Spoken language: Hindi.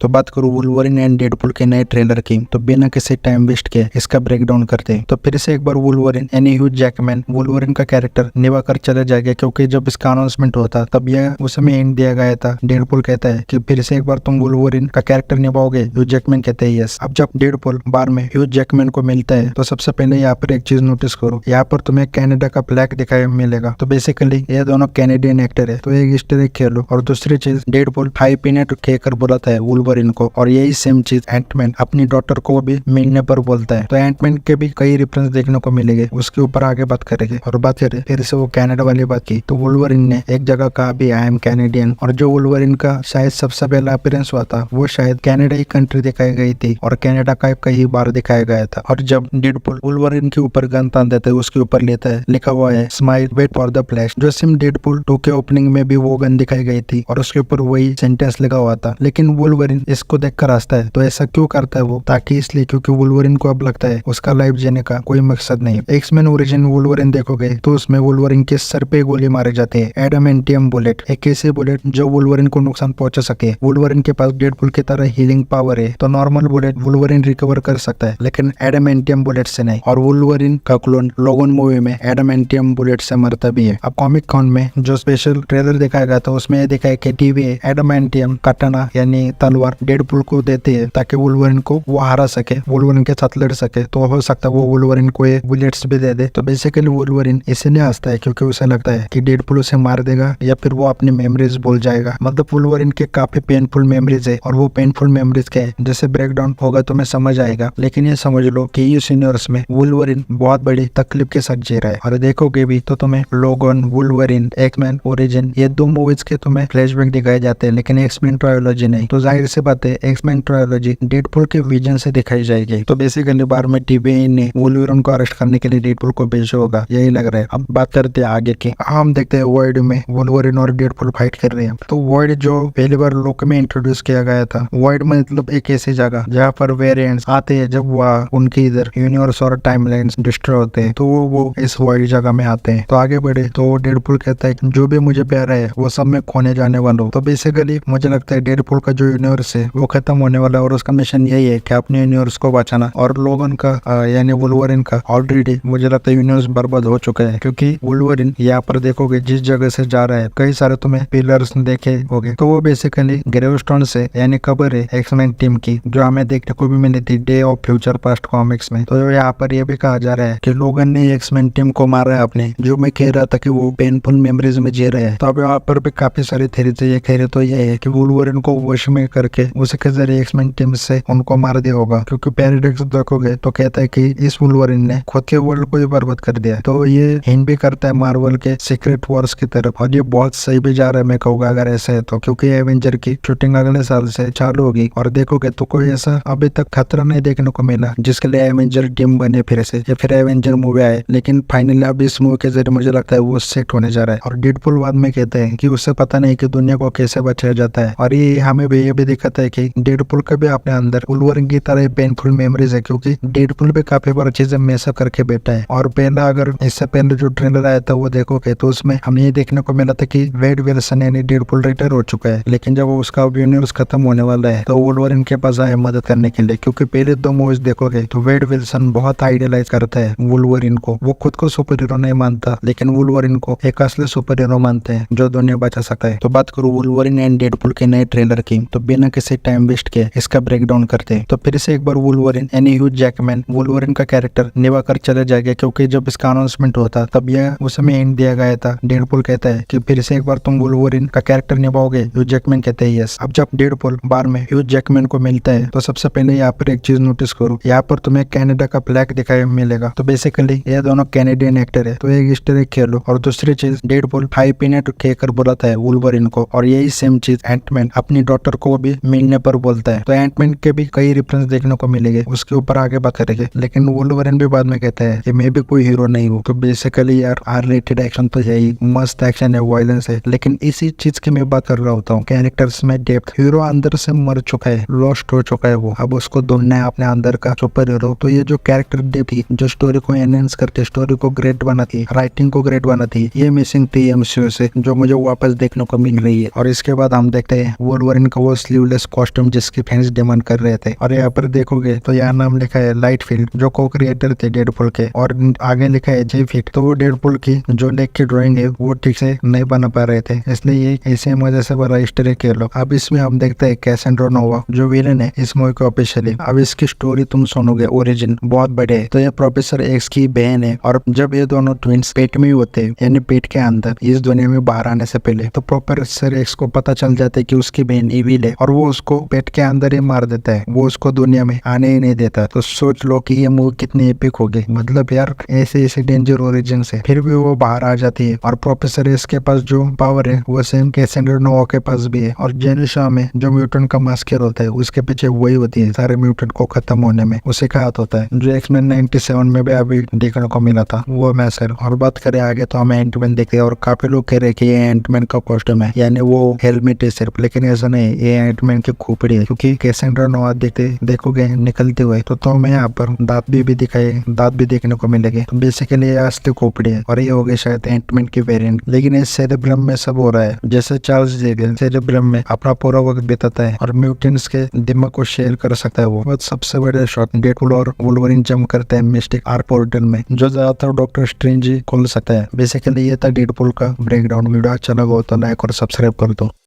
तो बात करूँ वुल्वरिन एंड डेडपुल के नए ट्रेलर की, तो बिना किसी टाइम वेस्ट के इसका ब्रेकडाउन करते हैं। तो फिर से एक बार वुल्वरिन यानी ह्यू जैकमैन वुल्वरिन का कैरेक्टर निभा कर चले जाएगा, क्योंकि जब इसका अनाउंसमेंट होता तब यह उस समय एंड दिया गया था। डेडपुल कहता है कि फिर से एक बार तुम वुल्वरिन का कैरेक्टर निभाओगे। ह्यू जैकमैन कहते हैं यस। अब जब डेडपुल बार में ह्यू जैकमैन को मिलता है तो सबसे पहले यहाँ पर एक चीज नोटिस करो, यहाँ पर तुम्हें कनाडा का फ्लैग दिखाई मिलेगा। तो बेसिकली ये दोनों कैनेडियन एक्टर है, तो एक ईस्टर एग खेलो। और दूसरी चीज, डेडपुल हाई पीनट कहकर बुलाता है वुल्वरिन को, और यही सेम चीज एंटमैन अपनी डॉटर को भी मिलने पर बोलता है। तो एंटमैन के भी कई रेफरेंस देखने को मिलेंगे, उसके ऊपर आगे बात करेंगे। और बात करें फिर से वो कनाडा वाली बात की, तो वुल्वरिन ने एक जगह कहा भी आई एम कैनेडियन, और जो वुल्वरिन का शायद सबसे पहला अपीयरेंस हुआ था वो शायद कनाडा ही कंट्री दिखाई गई थी, और कनाडा का कई बार दिखाया गया था। और जब डेडपुल वुल्वरिन के ऊपर गन तान देता है, उसके ऊपर लेता है, लिखा हुआ है smile wait for the flash. जो सिम डेडपुल 2 के ओपनिंग में भी वो गन दिखाई गई थी और उसके ऊपर वही सेंटेंस लिखा हुआ था। लेकिन वुल्वरिन इसको देखकर हंसता है। तो ऐसा क्यों करता है वो? ताकि इसलिए क्योंकि वुल्वरिन को अब लगता है उसका लाइफ जीने का कोई मकसद नहीं। एक्समैन ओरिजिन वुल्वरिन देखोगे तो उसमें वुल्वरिन के सर पे गोली मारे जाते हैं, एडामेंटियम बुलेट, एक ऐसे बुलेट जो वुल्वरिन को नुकसान पहुंचा सके। वुल्वरिन के पास डेडपुल की तरह हीलिंग पावर है, तो नॉर्मल बुलेट वुल्वरिन रिकवर कर सकता है, लेकिन एडामेंटियम बुलेट से नहीं। और वुल्वरिन का क्लोन लोगन मूवी में एडामेंटियम बुलेट से मरता भी है। अब कॉमिक कॉन में जो स्पेशल ट्रेलर दिखाया गया था उसमें दिखाया कि टीवी एडामेंटियम कटाना यानी तलवार डेडपुल को देते हैं ताकि वुल्वरिन को वो हरा सके, वुल्वरिन के साथ लड़ सके। तो हो सकता है वो वुल्वरिन को ये बुलेट्स भी दे दे। तो बेसिकली वुल्वरिन इसलिए हंसता है क्योंकि उसे लगता है कि डेडपुल उसे मार देगा या फिर वो अपनी मेमोरीज भूल जाएगा। मतलब वुल्वरिन के काफी पेनफुल मेमोरीज है, और वो पेनफुल मेमोरीज क्या है जैसे ब्रेकडाउन होगा तो मैं समझ आएगा। लेकिन ये समझ लो कि इस यूनिवर्स में वुल्वरिन बहुत बड़ी तकलीफ के साथ जी रहा है। और देखोगे भी तो तुम्हें लोगन, वुल्वरिन, एक्समैन ओरिजिन ये 2 मूवीज के तुम्हें फ्लैशबैक दिखाए जाते हैं, लेकिन एक्समैन ट्रायोलॉजी नहीं। तो जाहिर सी बात है एक्समैन ट्रायोलॉजी डेडपुल के विजन से दिखाई जाएगी। तो बेसिकली बार में टीवी ने वुल्वरिन को अरेस्ट करने के लिए डेडपुल को भेजा होगा, यही लग रहा है। अब बात करते हैं आगे की। हम देखते हैं वर्ल्ड में वुल्वरिन और डेडपुल फाइट कर रहे हैं। तो वर्ल्ड जो पहली बार लोक में इंट्रोड्यूस किया गया था, वर्ल्ड में मतलब एक ऐसी जगह जहाँ पर वेरिएंट्स आते हैं जब वह उनके इधर यूनिवर्स और टाइमलाइंस डिस्ट्रॉय होते हैं, तो वो इस वर्ल्ड जगह में आते हैं। तो आगे बढ़े तो डेडपुल कहता है जो भी मुझे प्यारा है वो सब मैं खोने जाने वाला हूँ। तो बेसिकली मुझे लगता है डेडपुल का जो यूनिवर्स है वो खत्म होने वाला है, और उसका मिशन यही है कि अपने यूनिवर्स को बचाना। और लोगन का यानी वुल्वरिन का ऑलरेडी मुझे लगता है यूनिवर्स बर्बाद हो चुका है, क्योंकि वुल्वरिन यहाँ पर देखोगे जिस जगह से जा रहा है कई सारे तुम्हें पिलर्स देखे होंगे, तो वो बेसिकली ग्रेवस्टोन से यानी कबर है एक्समैन टीम की, जो हमें देखने को भी मिली थी day of future past comics में। तो यहाँ पर ये भी कहा जा रहा है कि लोगन ने एक्समैन टीम को मारा है अपने, जो मैं कह रहा था कि वो पेनफुल मेमोरीज में जी रहे हैं। तो अब यहाँ पर भी काफी सारी थ्योरीज है। ये कह रहे तो ये है कि वुल्वरिन को वश में करके उसके जरिए एक्समैन टीम से उनको मार दिया होगा, क्योंकि पैराडॉक्स देखोगे तो कहता है कि इस वुल्वरिन ने खुद के वर्ल्ड को ही बर्बाद कर दिया। तो ये हिंट भी करता है मार्वल के सीक्रेट वॉर्स की तरफ, और ये बहुत सही भी जा रहा है मैं कहूँगा अगर ऐसा है तो, क्योंकि एवेंजर की शूटिंग अगले साल से चालू होगी। और देखोगे तो कोई ऐसा अभी तक खतरा नहीं देखने को मिला जिसके लिए एवेंजर टीम बने फिर से, या फिर एवेंजर मूवी आए। लेकिन फाइनली अब इस मूवी के जरिए मुझे लगता है वो सेट होने जा रहा है। और डेडपुल बाद में कहते हैं कि उससे पता नहीं कि दुनिया को कैसे बचाया जाता है। और ये हमें भी ये भी दिखाता है कि डेडपुल का भी अपने अंदर वुल्वरिन की तरह पेनफुल मेमोरीज है, क्योंकि डेडपुल भी काफी बार चीजें मेसअप करके बैठा है। और पहला अगर इससे पहले जो ट्रेलर आया था वो देखोगे तो उसमें हमें ये देखने को मिला था कि वेड विल्सन यानी डेडपुल रिटायर हो चुका है, लेकिन जब उसका यूनिवर्स खत्म होने वाला है तो वुल्वरिन के पास आए मदद करने के लिए। क्योंकि पहले 2 मूवीज देखोगे तो वेड विल्सन बहुत आइडियलाइज करता है वुल्वरिन को, वो खुद को सुपर हीरो नहीं मानता, लेकिन वुल्वरिन को एक असली सुपर हीरो मानते हैं जो दुनिया बचा सकता है। तो बात करूँ वुल्वरिन एंड डेडपुल के नए ट्रेलर की, तो बिना किसी टाइम वेस्ट के इसका ब्रेकडाउन करते हैं। तो फिर से एक बार वुल्वरिन यानी ह्यू जैकमैन वुल्वरिन का कैरेक्टर निभा कर चले जाएगा, क्योंकि जब इसका अनाउंसमेंट होता तब यह उस समय एंड दिया गया था। डेडपुल कहता है कि फिर से एक बार तुम वुल्वरिन का कैरेक्टर निभाओगे। ह्यू जैकमैन कहते हैं यस। अब जब डेडपुल बार में ह्यू जैकमैन को मिलता है तो सबसे पहले यहाँ पर एक चीज नोटिस करो, यहाँ पर तुम्हें कनाडा का फ्लैग दिखाई मिलेगा। तो बेसिकली ये दोनों कैनेडियन एक्टर है, तो एक ईस्टर एग खेलो। और दूसरी चीज, डेडपुल हाई पीनट कहकर बुलाता है वुल्वरिन को, और यही सेम चीज एंटमैन अपनी डॉटर को भी मिलने पर बोलता है। तो एंटमैन के भी कई रेफरेंस देखने को मिलेंगे, उसके ऊपर आगे बात करेंगे। लेकिन वुल्वरिन भी बाद में कहता है कि मैं भी कोई हीरो नहीं हूँ। तो बेसिकली यार आर रेटेड एक्शन तो है ही, मस्त एक्शन है, वायलेंस है, लेकिन इसी चीज की मैं बात कर रहा होता हूँ, कैरेक्टर्स में डेप्थ। हीरो अंदर से मर चुका है, लॉस्ट हो चुका है वो, अब उसको ढूंढना है अपने अंदर का सुपर हीरो। तो ये जो कैरेक्टर डेप्थ थी, जो स्टोरी को एनहेंस करके स्टोरी को ग्रेट बनाती, राइटिंग को ग्रेट बनाती, ये मिसिंग थी एमसीयू से, जो मुझे वापस देखने को मिल रही है। और इसके बाद हम देखते हैं वुल्वरिन का वो स्लीवलेस सोल्डलेस कॉस्ट्यूम जिसकी फैंस डिमांड कर रहे थे। और यहाँ पर देखोगे तो यहाँ नाम लिखा है लाइटफील्ड जो को क्रिएटर थे डेडपुल के, और आगे लिखा है जे फिट। तो वो डेडपुल की जो लेग की ड्राइंग है वो ठीक से नहीं बना पा रहे थे, इसलिए ये ऐसे वजह से बड़ा हिस्ट्री के लोग। अब इसमें हम देखते हैं कैसेंड्रा नोवा जो विलन है इस मूवी को ऑफिशियली। अब इसकी स्टोरी तुम सुनोगे, ओरिजिन बहुत बड़े है। तो ये प्रोफेसर एक्स की बहन है, और जब ये दोनों ट्विंस पेट में ही होते हैं यानी पेट के अंदर इस दुनिया में बाहर आने से पहले, तो प्रोफेसर एक्स को पता चल जाता है कि उसकी बहन इविल है, और वो उसको पेट के अंदर ही मार देता है, वो उसको दुनिया में आने ही नहीं देता। तो सोच लो कि ये मूवी कितनी एपिक होगी। मतलब यार ऐसे ऐसे डेंजर ओरिजिन से फिर भी वो बाहर आ जाती है, और प्रोफेसर एक्स के पास जो पावर है वो सेम कैसेंड्रा नोवा के पास भी है। और जेनिशा में जो म्यूटेंट का मास्कर होता है उसके पीछे वही होती है सारे म्यूटेंट को खत्म होने में, उसे का हाथ होता है, जो एक्समैन 97 में भी अभी देखने को मिला था वो मैसेज। और बात करें आगे तो हमें एंटमैन देखते हैं, और काफी लोग कह रहे हैं कि ये एंटमैन का कॉस्ट्यूम है यानी वो हेलमेट है सिर्फ, लेकिन ऐसा नहीं, ये एंटमैन की खोपड़ी है। क्योंकि कैसेंड्रा नोवा देखोगे निकलते हुए तो मैं यहाँ पर दांत भी दिखाए, दांत भी देखने को मिलेंगे। तो बेसिकली ये असली खोपड़ी है, और ये हो गई शायद एंटमैन की वेरिएंट। लेकिन इस सेरेब्रम में सब हो रहा है जैसे चार्ल्स जेवियर सेरेब्रम में अपना पूरा वक्त बिताता है और म्यूटेंट्स के दिमाग को शेयर कर सकता है। वो सबसे बड़े शॉट डेडपुल और वुल्वरिन जंप करते हैं मिस्टिक आर पोर्टल में, जो ज्यादातर डॉक्टर स्ट्रेंज ही खोल सकता है। बेसिकली ये था डेडपुल का ब्रेकडाउन। वीडियो अच्छा लगा हो तो लाइक और सब्सक्राइब कर दो।